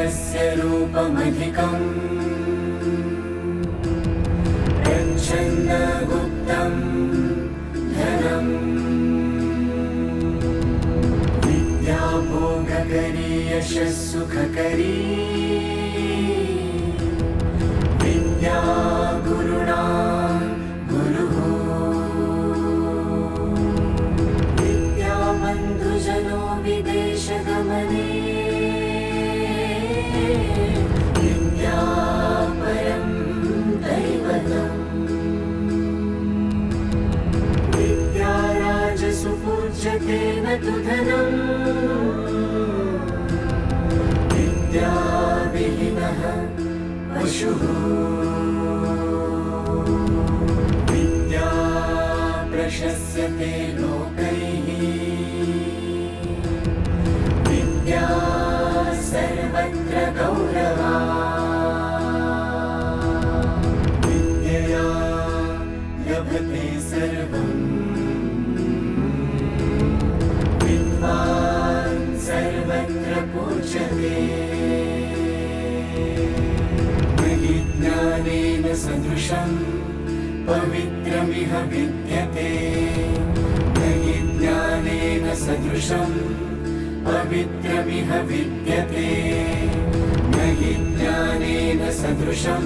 पुरुषस्य रूपमधिकम् प्रच्छन्नगुप्तं धनम् विद्या भोगकरी यशः सुखकरी विद्या गुरुणा गुरुः विद्या बन्धुजनो विदेशगमने विद्या परं दैवतम् विद्या राजसु पूज्यते न तु धनम् विद्या विहीनः पशुः विद्या प्रशस्यते लोकैः विद्या सर्वत्र गौरवा विद्यया लभते सर्वम् विद्वान् सर्वत्र पूज्यते ज्ञानेन सदृशं पवित्रमिह विद्यते न हि ज्ञानेन सदृशं पवित्रमिह विद्यते न हि ज्ञानेन सदृशं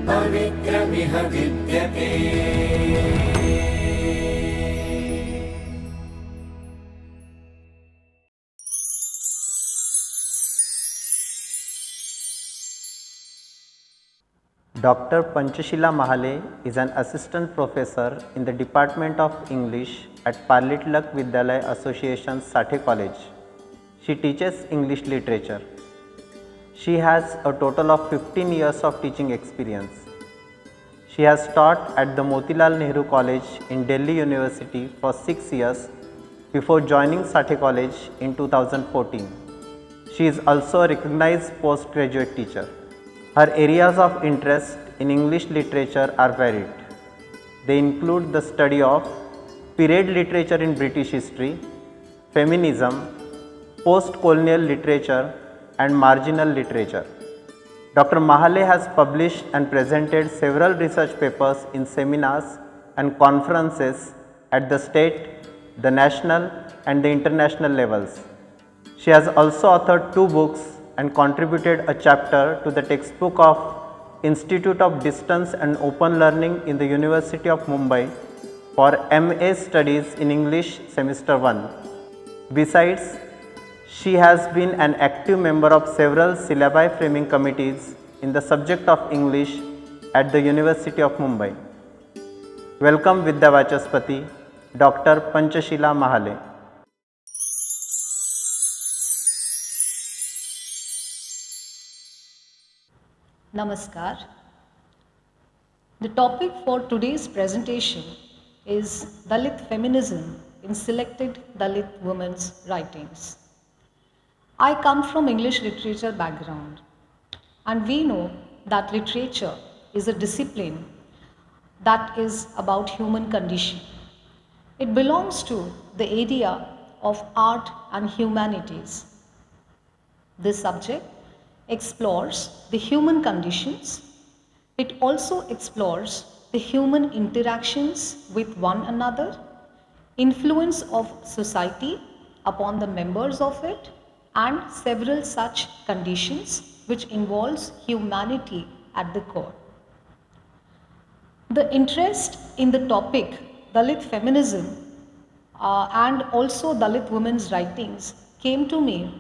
पवित्रमिह विद्यते। Dr. Panchshiela Mahale is an assistant professor in the Department of English at Dalit Feminisim Sathaye College. She teaches English literature. She has a total of 15 years of teaching experience. She has taught at the Moti Lal Nehru College in Delhi University for 6 years before joining Sathaye College in 2014. She is also a recognized postgraduate teacher. Her areas of interest in English literature are varied. They include the study of period literature in British history, feminism, post-colonial literature and marginal literature. Dr. Mahale has published and presented several research papers in seminars and conferences at the state, the national and the international levels. She has also authored 2 books and contributed a chapter to the textbook of Institute of Distance and Open Learning in the University of Mumbai for MA Studies in English Semester 1. Besides, she has been an active member of several syllabi framing committees in the subject of English at the University of Mumbai. Welcome Vidyavachaspati, Dr. Panchshiela Mahale. Namaskar. The topic for today's presentation is Dalit Feminism in selected Dalit women's writings. I come from English literature background, and we know that literature is a discipline that is about human condition. It belongs to the area of art and humanities. This subject explores the human conditions. It also explores the human interactions with one another, influence of society upon the members of it, and several such conditions which involves humanity at the core. The interest in the topic Dalit feminism and also Dalit women's writings came to me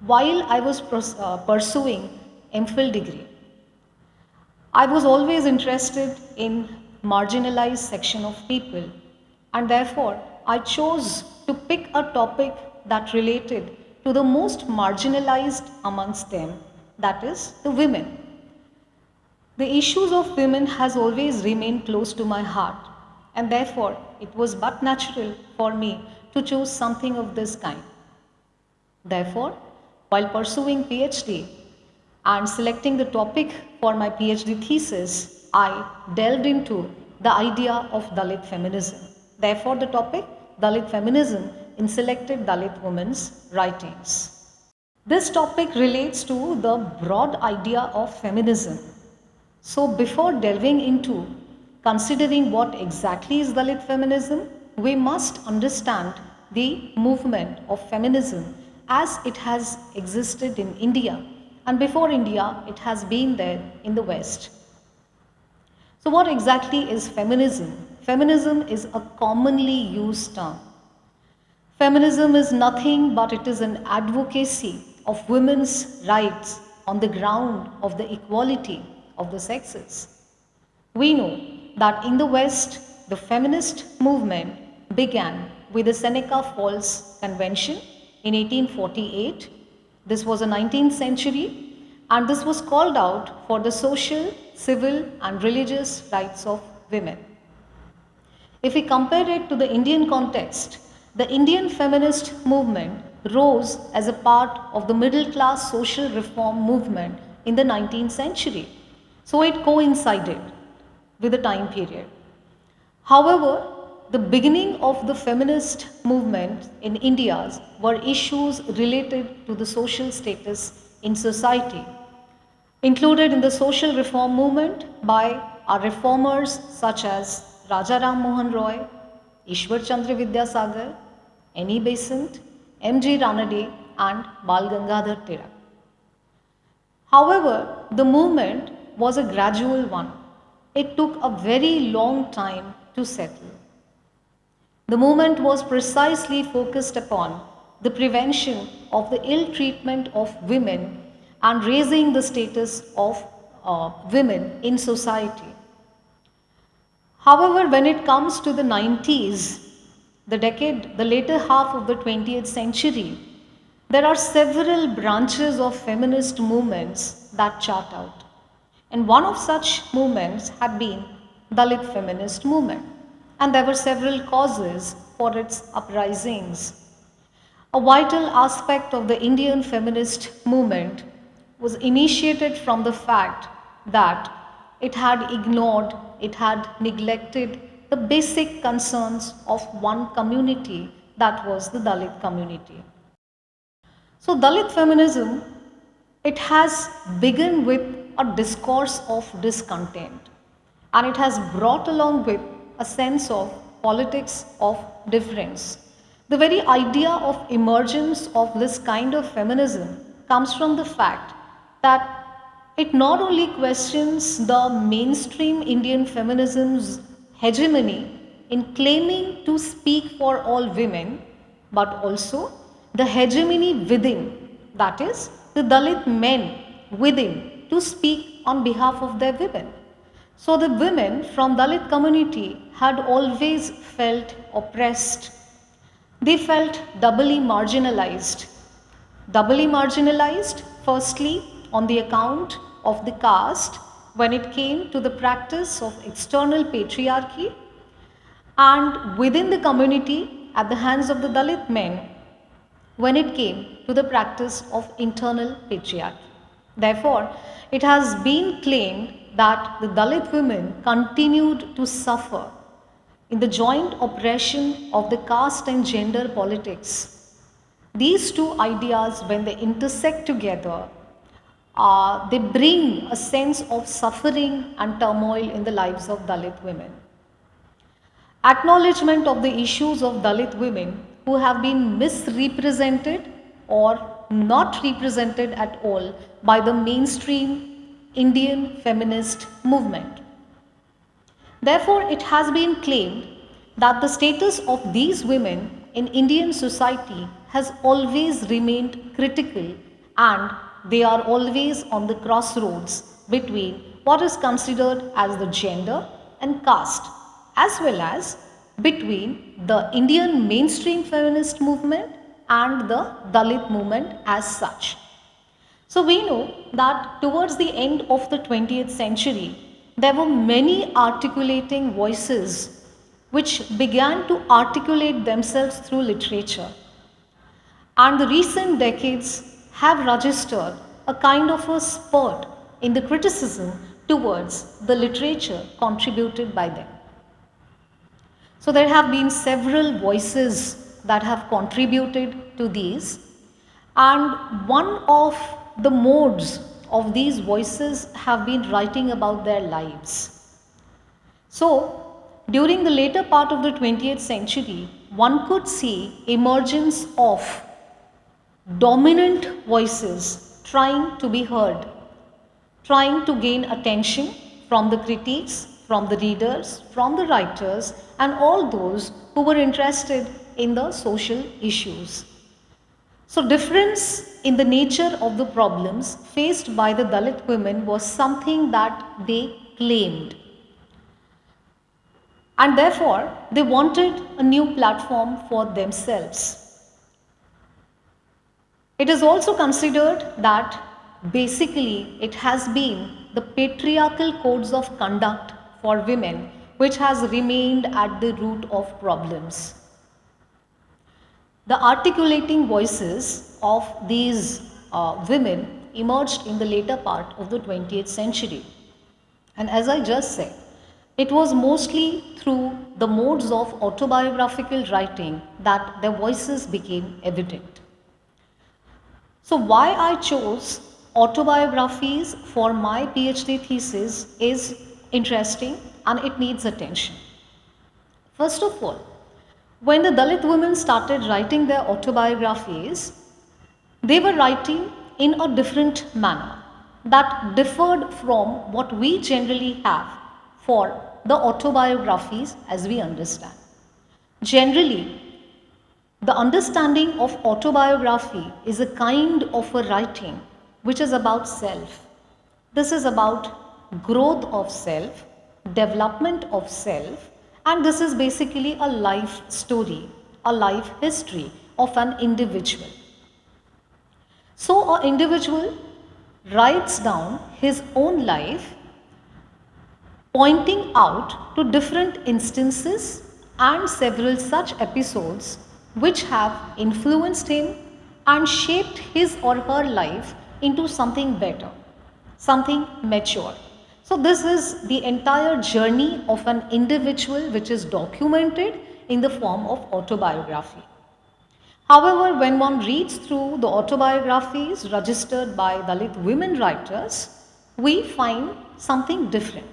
while I was pursuing MPhil degree. I was always interested in marginalized section of people, and therefore I chose to pick a topic that related to the most marginalized amongst them, that is the women. The issues of women has always remained close to my heart, and therefore it was but natural for me to choose something of this kind. Therefore, while pursuing PhD and selecting the topic for my PhD thesis, I delved into the idea of Dalit feminism. Therefore, the topic Dalit feminism in selected Dalit women's writings. This topic relates to the broad idea of feminism. So before delving into considering what exactly is Dalit feminism, we must understand the movement of feminism as it has existed in India, and before India it has been there in the West. So what exactly is feminism? Feminism is a commonly used term. Feminism is nothing but it is an advocacy of women's rights on the ground of the equality of the sexes. We know that in the West, the feminist movement began with the Seneca Falls Convention in 1848. This was a 19th century, and this was called out for the social, civil, and religious rights of women. If we compare it to the Indian context, the Indian feminist movement rose as a part of the middle class social reform movement in the 19th century. So it coincided with the time period. However, the beginning of the feminist movement in India were issues related to the social status in society, included in the social reform movement by our reformers such as Raja Ram Mohan Roy, Ishwar Chandra Vidyasagar, Annie Besant, M.G. Ranade, and Bal Gangadhar Tilak. However, the movement was a gradual one. It took a very long time to settle. The movement was precisely focused upon the prevention of the ill treatment of women and raising the status of women in society. However, when it comes to the 90s, the later half of the 20th century, there are several branches of feminist movements that chart out. And one of such movements had been Dalit feminist movement. And there were several causes for its uprisings. A vital aspect of the Indian feminist movement was initiated from the fact that it had ignored, it had neglected the basic concerns of one community, that was the Dalit community. So Dalit feminism, it has begun with a discourse of discontent, and it has brought along with a sense of politics of difference. The very idea of emergence of this kind of feminism comes from the fact that it not only questions the mainstream Indian feminism's hegemony in claiming to speak for all women, but also the hegemony within, that is, the Dalit men within, to speak on behalf of their women. So the women from Dalit community had always felt oppressed. They felt doubly marginalized. Doubly marginalized, firstly, on the account of the caste when it came to the practice of external patriarchy, and within the community at the hands of the Dalit men when it came to the practice of internal patriarchy. Therefore, it has been claimed that the Dalit women continued to suffer in the joint oppression of the caste and gender politics. These two ideas, when they intersect together, they bring a sense of suffering and turmoil in the lives of Dalit women. Acknowledgement of the issues of Dalit women who have been misrepresented or not represented at all by the mainstream Indian feminist movement. Therefore, it has been claimed that the status of these women in Indian society has always remained critical, and they are always on the crossroads between what is considered as the gender and caste, as well as between the Indian mainstream feminist movement and the Dalit movement as such. So we know that towards the end of the 20th century, there were many articulating voices which began to articulate themselves through literature. And the recent decades have registered a kind of a spurt in the criticism towards the literature contributed by them. So there have been several voices that have contributed to these, And one of the modes of these voices have been writing about their lives. So, during the later part of the 20th century, one could see emergence of dominant voices trying to be heard, trying to gain attention from the critics, from the readers, from the writers, and all those who were interested in the social issues. So, difference in the nature of the problems faced by the Dalit women was something that they claimed. And therefore, they wanted a new platform for themselves. It is also considered that basically it has been the patriarchal codes of conduct for women which has remained at the root of problems. The articulating voices of these women emerged in the later part of the 20th century. And as I just said, it was mostly through the modes of autobiographical writing that their voices became evident. So, why I chose autobiographies for my PhD thesis is interesting and it needs attention. First of all, when the Dalit women started writing their autobiographies, they were writing in a different manner that differed from what we generally have for the autobiographies as we understand. Generally, the understanding of autobiography is a kind of a writing which is about self. This is about growth of self, development of self, and this is basically a life story, a life history of an individual. So, an individual writes down his own life, pointing out to different instances and several such episodes which have influenced him and shaped his or her life into something better, something mature. So, this is the entire journey of an individual which is documented in the form of autobiography. However, when one reads through the autobiographies registered by Dalit women writers, we find something different.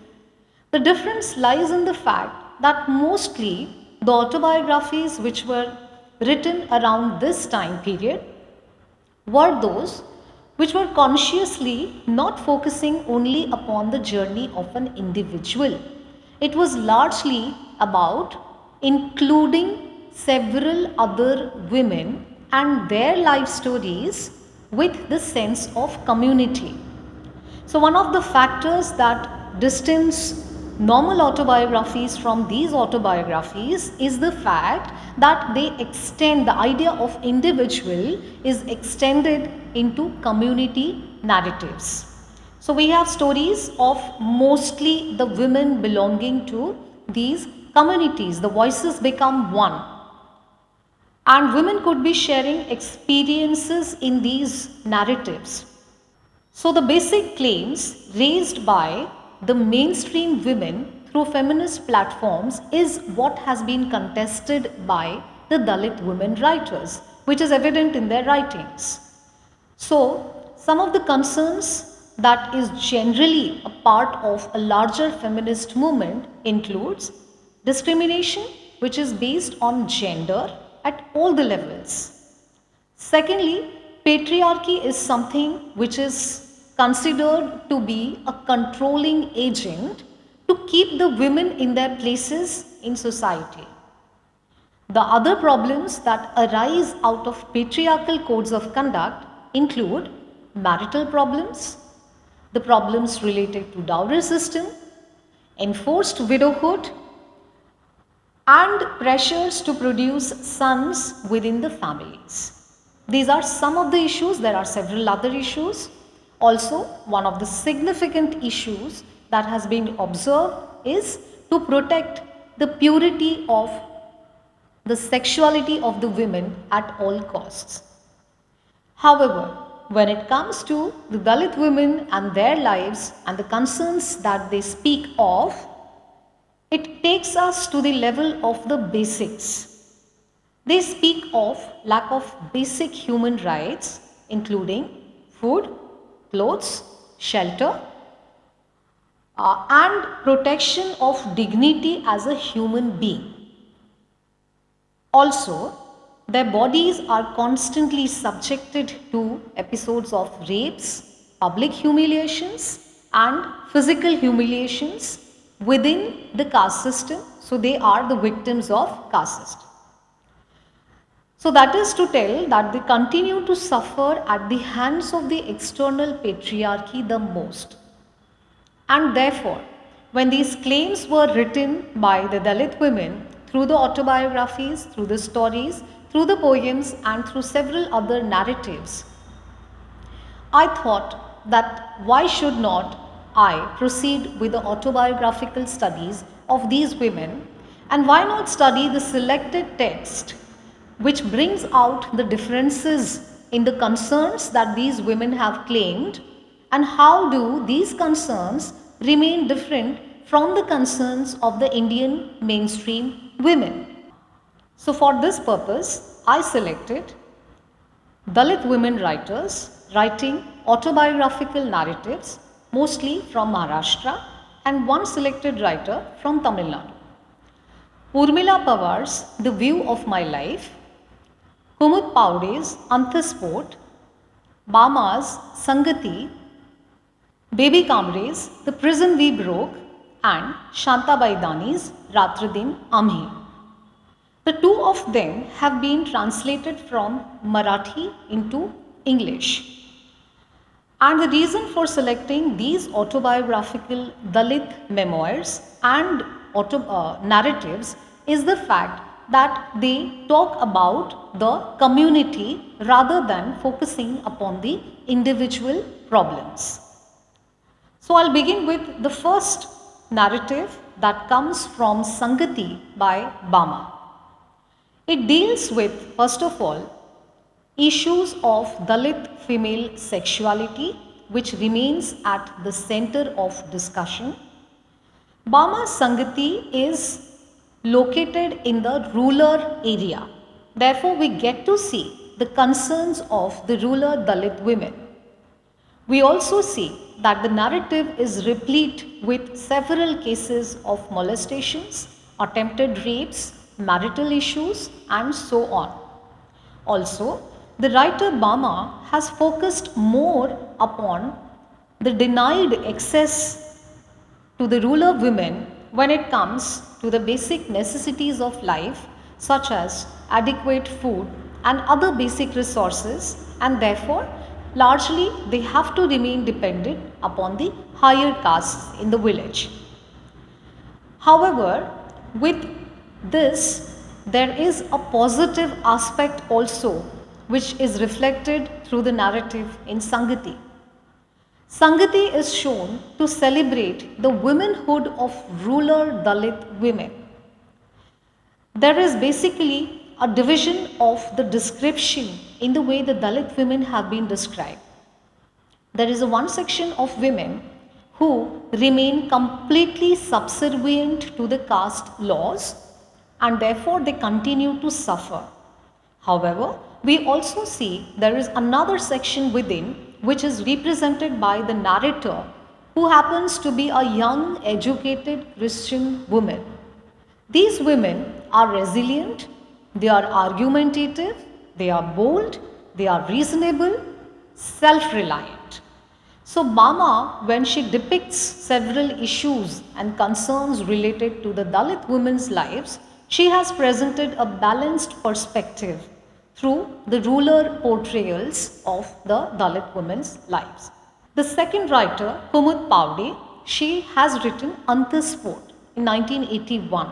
The difference lies in the fact that mostly the autobiographies which were written around this time period were those which were consciously not focusing only upon the journey of an individual. It was largely about including several other women and their life stories with the sense of community. So, one of the factors that distance normal autobiographies from these autobiographies is the fact that they extend, the idea of individual is extended into community narratives. So, we have stories of mostly the women belonging to these communities, the voices become one. And women could be sharing experiences in these narratives. So, the basic claims raised by the mainstream women through feminist platforms is what has been contested by the Dalit women writers, which is evident in their writings. So, some of the concerns that is generally a part of a larger feminist movement includes discrimination, which is based on gender at all the levels. Secondly, patriarchy is something which is considered to be a controlling agent to keep the women in their places in society. The other problems that arise out of patriarchal codes of conduct include marital problems, the problems related to dowry system, enforced widowhood, and pressures to produce sons within the families. These are some of the issues. There are several other issues. Also, one of the significant issues that has been observed is to protect the purity of the sexuality of the women at all costs. However, when it comes to the Dalit women and their lives and the concerns that they speak of, it takes us to the level of the basics. They speak of lack of basic human rights, including food, clothes, shelter, and protection of dignity as a human being. Also, their bodies are constantly subjected to episodes of rapes, public humiliations, and physical humiliations within the caste system. So, they are the victims of caste system. So, that is to tell that they continue to suffer at the hands of the external patriarchy the most. And therefore, when these claims were written by the Dalit women through the autobiographies, through the stories, through the poems, and through several other narratives, I thought that why should not I proceed with the autobiographical studies of these women, and why not study the selected text which brings out the differences in the concerns that these women have claimed, and how do these concerns remain different from the concerns of the Indian mainstream women. So for this purpose, I selected Dalit women writers writing autobiographical narratives, mostly from Maharashtra, and one selected writer from Tamil Nadu. Urmila Pavar's The View of My Life, Kumud Paude's Anthasport, Bama's Sangati, Baby Kamre's The Prison We Broke, and Shantabai Dani's Ratradin Amhi. The two of them have been translated from Marathi into English. And the reason for selecting these autobiographical Dalit memoirs and narratives is the fact that they talk about the community rather than focusing upon the individual problems. So I'll begin with the first narrative that comes from Sangati by Bama. It deals with, first of all, issues of Dalit female sexuality, which remains at the center of discussion. Bama's Sangati is located in the rural area. Therefore, we get to see the concerns of the rural Dalit women. We also see that the narrative is replete with several cases of molestations, attempted rapes, marital issues, and so on. Also, the writer Bama has focused more upon the denied access to the rural women when it comes to the basic necessities of life, such as adequate food and other basic resources, and therefore largely they have to remain dependent upon the higher castes in the village. However, with this, there is a positive aspect also which is reflected through the narrative in Sangati. Sangati is shown to celebrate the womanhood of rural Dalit women. There is basically a division of the description in the way the Dalit women have been described. There is one section of women who remain completely subservient to the caste laws, and therefore they continue to suffer. However, we also see there is another section within which is represented by the narrator, who happens to be a young, educated Christian woman. These women are resilient, they are argumentative, they are bold, they are reasonable, self-reliant. So Bama, when she depicts several issues and concerns related to the Dalit women's lives, she has presented a balanced perspective through the rural portrayals of the Dalit women's lives. The second writer, Kumud Paude, she has written Anthasport in 1981.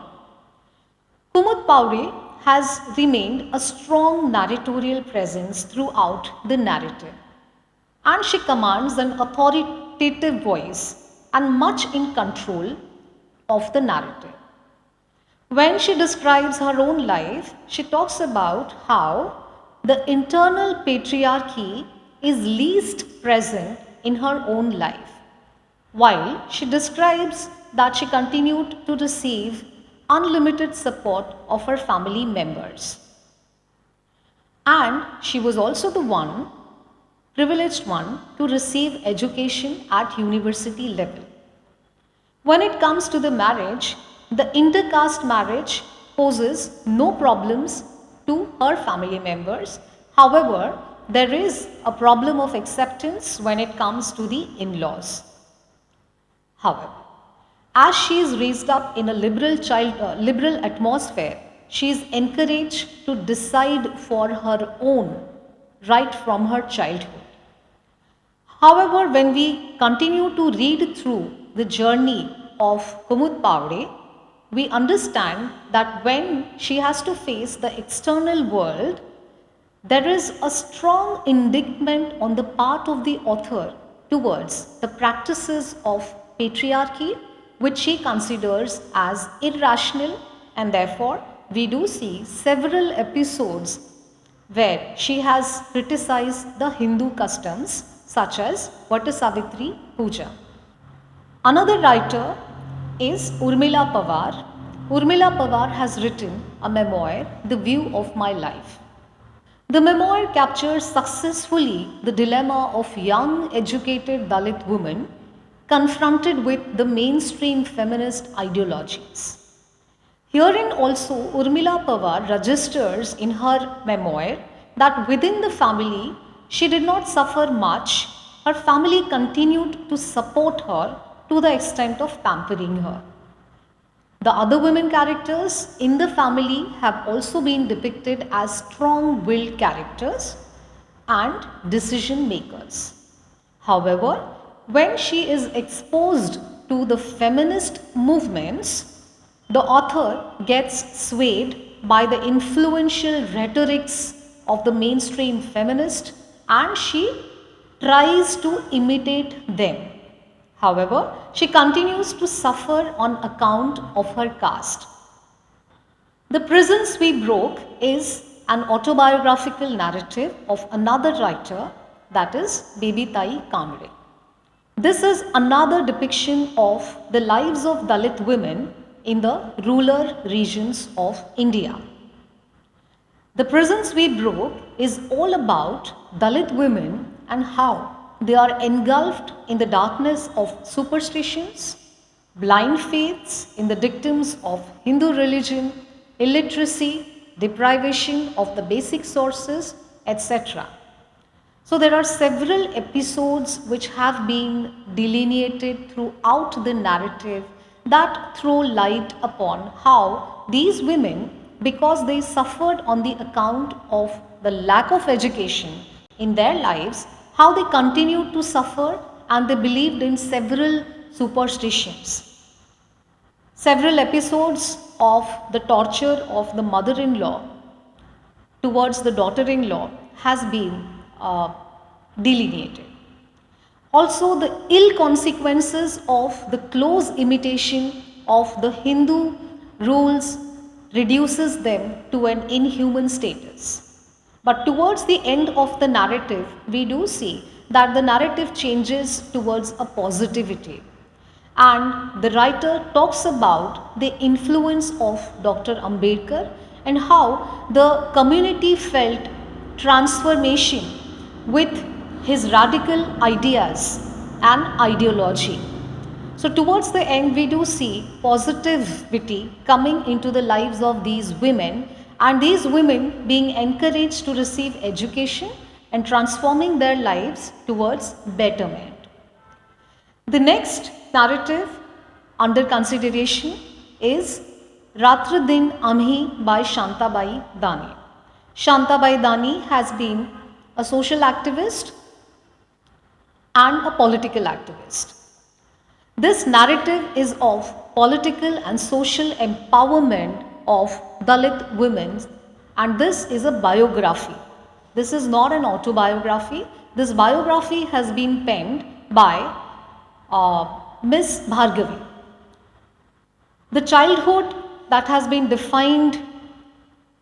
Kumud Paude has remained a strong narratorial presence throughout the narrative, and she commands an authoritative voice and much in control of the narrative. When she describes her own life, she talks about how the internal patriarchy is least present in her own life, while she describes that she continued to receive unlimited support of her family members. And she was also the one privileged one to receive education at university level. When it comes to the marriage, the intercaste marriage poses no problems to her family members. However, there is a problem of acceptance when it comes to the in-laws. However, as she is raised up in a liberal atmosphere, she is encouraged to decide for her own right from her childhood. However, when we continue to read through the journey of Kumud Pavde, we understand that when she has to face the external world, there is a strong indictment on the part of the author towards the practices of patriarchy, which she considers as irrational, and therefore we do see several episodes where she has criticized the Hindu customs such as Vatasavitri Puja. Another writer is Urmila Pavar. Urmila Pavar has written a memoir, The View of My Life. The memoir captures successfully the dilemma of young educated Dalit women confronted with the mainstream feminist ideologies. Herein also Urmila Pawar registers in her memoir that within the family she did not suffer much. Her family continued to support her to the extent of pampering her. The other women characters in the family have also been depicted as strong-willed characters and decision makers. However, when she is exposed to the feminist movements, the author gets swayed by the influential rhetorics of the mainstream feminist and she tries to imitate them. However, she continues to suffer on account of her caste. The Prisons We Broke is an autobiographical narrative of another writer, that is Babitai Kamre. This is another depiction of the lives of Dalit women in the rural regions of India. The Prisons We Broke is all about Dalit women and how they are engulfed in the darkness of superstitions, blind faiths in the dictums of Hindu religion, illiteracy, deprivation of the basic sources, etc. So there are several episodes which have been delineated throughout the narrative that throw light upon how these women, because they suffered on the account of the lack of education in their lives, how they continued to suffer and they believed in several superstitions. Several episodes of the torture of the mother-in-law towards the daughter-in-law has been delineated. Also, the ill consequences of the close imitation of the Hindu rules reduces them to an inhuman status. But towards the end of the narrative, we do see that the narrative changes towards a positivity. And the writer talks about the influence of Dr. Ambedkar and how the community felt transformation with his radical ideas and ideology. So towards the end, we do see positivity coming into the lives of these women and these women being encouraged to receive education and transforming their lives towards betterment. The next narrative under consideration is Ratra Din Amhi by Shantabai Dani. Shantabai Dani has been a social activist and a political activist. This narrative is of political and social empowerment of Dalit women, and this is a biography. This is not an autobiography. This biography has been penned by Miss Bhargavi. The childhood that has been defined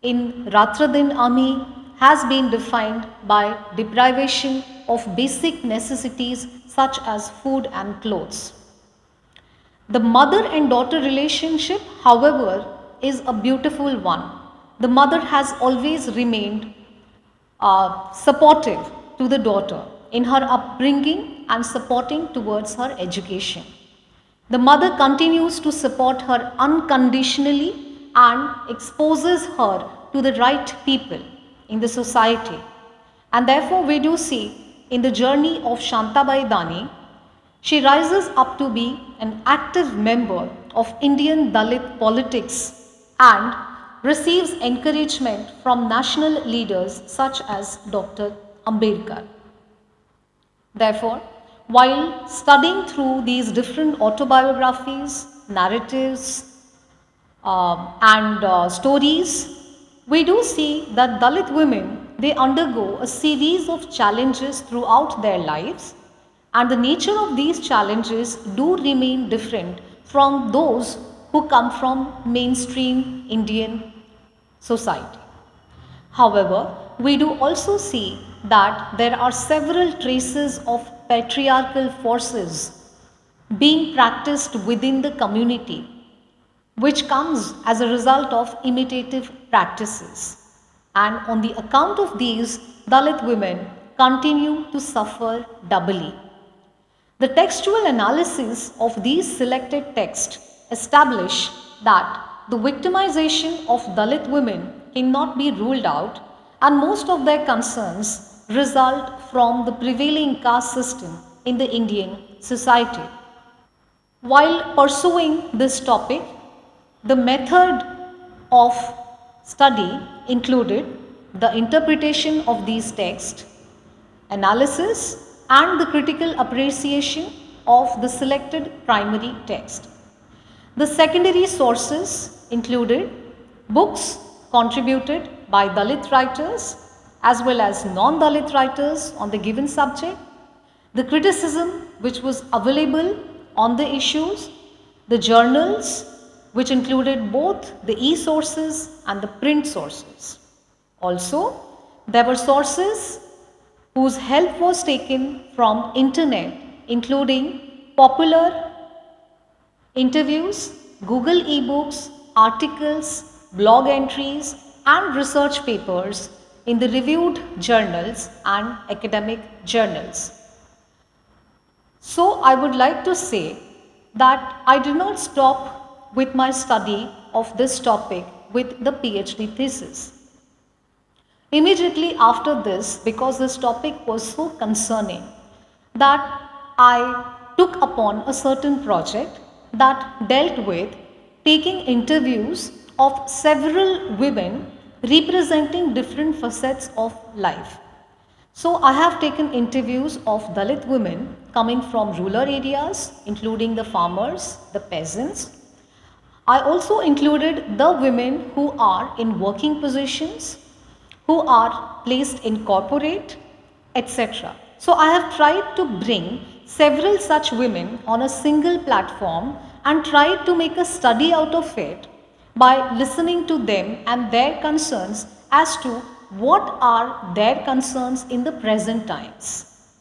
in Ratra Din Ami has been defined by deprivation of basic necessities such as food and clothes. The mother and daughter relationship, however, is a beautiful one. The mother has always remained supportive to the daughter. in her upbringing and supporting towards her education. The mother continues to support her unconditionally and exposes her to the right people in the society. And therefore, we do see in the journey of Shantabai Dani, she rises up to be an active member of Indian Dalit politics and receives encouragement from national leaders such as Dr. Ambedkar. Therefore, while studying through these different autobiographies, narratives, and stories, we do see that Dalit women, they undergo a series of challenges throughout their lives, and the nature of these challenges do remain different from those who come from mainstream Indian society. However, we do also see that there are several traces of patriarchal forces being practiced within the community, which comes as a result of imitative practices. And on the account of these, Dalit women continue to suffer doubly. The textual analysis of these selected texts establish that the victimization of Dalit women cannot be ruled out, and most of their concerns result from the prevailing caste system in the Indian society. While pursuing this topic, the method of study included the interpretation of these texts, analysis, and the critical appreciation of the selected primary text. The secondary sources included books contributed by Dalit writers as well as non-Dalit writers on the given subject, the criticism which was available on the issues, the journals which included both the e-sources and the print sources. Also, there were sources whose help was taken from internet, including popular interviews, Google ebooks, articles, blog entries, and research papers in the reviewed journals and academic journals. So, I would like to say that I did not stop with my study of this topic with the PhD thesis. Immediately after this, because this topic was so concerning, that I took upon a certain project that dealt with taking interviews of several women representing different facets of life. So I have taken interviews of Dalit women coming from rural areas, including the farmers, the peasants. I also included the women who are in working positions, who are placed in corporate, etc. So I have tried to bring several such women on a single platform and tried to make a study out of it by listening to them and their concerns as to what are their concerns in the present times.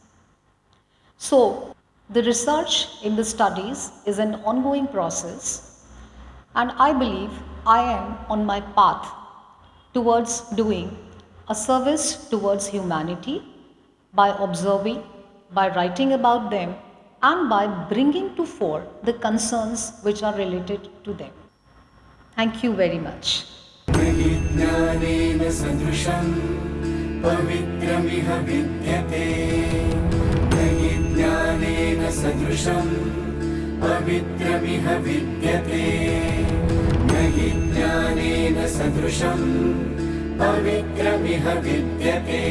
So the research in the studies is an ongoing process, and I believe I am on my path towards doing a service towards humanity by observing, by writing about them, and by bringing to fore the concerns which are related to them. Thank you very much. ज्ञानेन सदृशं पवित्रमिह विद्यते न हि ज्ञानेन सदृशं पवित्रमिह विद्यते न हि ज्ञानेन सदृशं पवित्रमिह विद्यते।